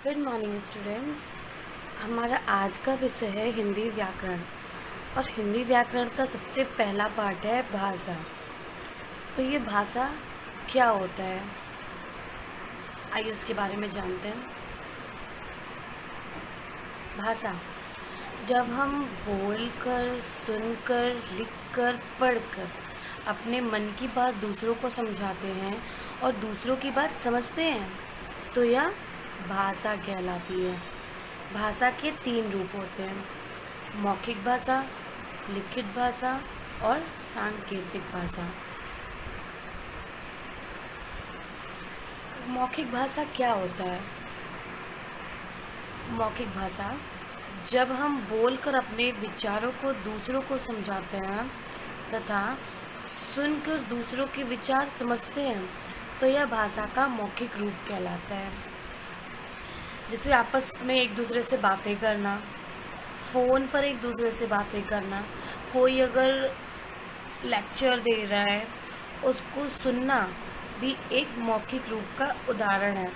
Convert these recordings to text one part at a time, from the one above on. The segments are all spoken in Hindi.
Good morning students. हमारा आज का विषय है हिंदी व्याकरण। और हिंदी व्याकरण का सबसे पहला पार्ट है भाषा। तो ये भाषा क्या होता है, आइए इसके बारे में जानते हैं। भाषा, जब हम बोलकर, सुनकर, लिखकर, पढ़कर अपने मन की बात दूसरों को समझाते हैं और दूसरों की बात समझते हैं तो यह भाषा कहलाती है। भाषा के 3 रूप होते हैं: मौखिक भाषा, लिखित भाषा और सांकेतिक भाषा। मौखिक भाषा क्या होता है? मौखिक भाषा, जब हम बोलकर अपने विचारों को दूसरों को समझाते हैं तथा सुनकर दूसरों के विचार समझते हैं तो यह भाषा का मौखिक रूप कहलाता है। जैसे आपस में एक दूसरे से बातें करना, फ़ोन पर एक दूसरे से बातें करना, कोई अगर लेक्चर दे रहा है उसको सुनना भी एक मौखिक रूप का उदाहरण है।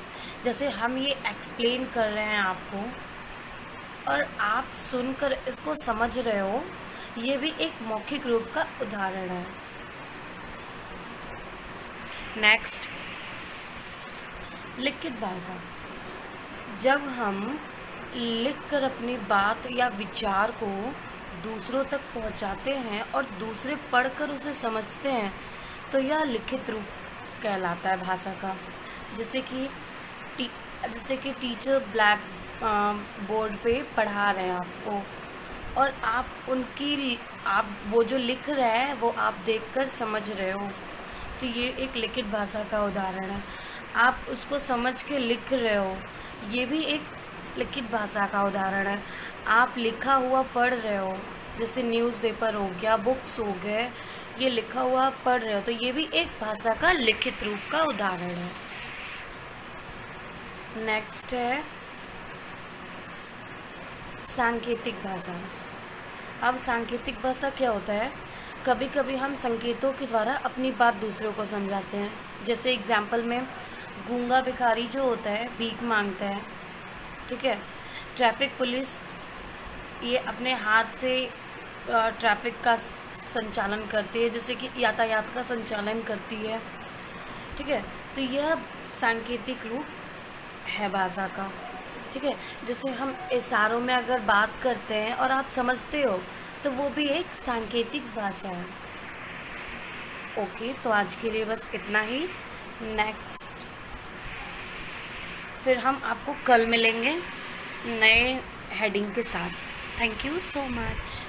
जैसे हम ये एक्सप्लेन कर रहे हैं आपको और आप सुनकर इसको समझ रहे हो, ये भी एक मौखिक रूप का उदाहरण है। नेक्स्ट, लिखित भाषा, जब हम लिखकर अपनी बात या विचार को दूसरों तक पहुंचाते हैं और दूसरे पढ़कर उसे समझते हैं तो यह लिखित रूप कहलाता है भाषा का। जैसे कि टीचर ब्लैक बोर्ड पे पढ़ा रहे हैं आपको और आप वो जो लिख रहे हैं वो आप देखकर समझ रहे हो, तो ये एक लिखित भाषा का उदाहरण है। आप उसको समझ के लिख रहे हो, ये भी एक लिखित भाषा का उदाहरण है। आप लिखा हुआ पढ़ रहे हो, जैसे न्यूज़पेपर हो गया, बुक्स हो गए, ये लिखा हुआ पढ़ रहे हो तो ये भी एक भाषा का लिखित रूप का उदाहरण है। नेक्स्ट है सांकेतिक भाषा। अब सांकेतिक भाषा क्या होता है? कभी कभी हम संकेतों के द्वारा अपनी बात दूसरों को समझाते हैं। जैसे एग्जाम्पल में गूंगा भिखारी जो होता है भीख मांगता है, ठीक है। ट्रैफिक पुलिस ये अपने हाथ से ट्रैफिक का संचालन करती है, जैसे कि यातायात का संचालन करती है, ठीक है। तो यह सांकेतिक रूप है भाषा का, ठीक है। जैसे हम इशारों में अगर बात करते हैं और आप समझते हो तो वो भी एक सांकेतिक भाषा है। ओके, तो आज के लिए बस इतना ही। नेक्स्ट फिर हम आपको कल मिलेंगे नए हेडिंग के साथ। Thank you so much.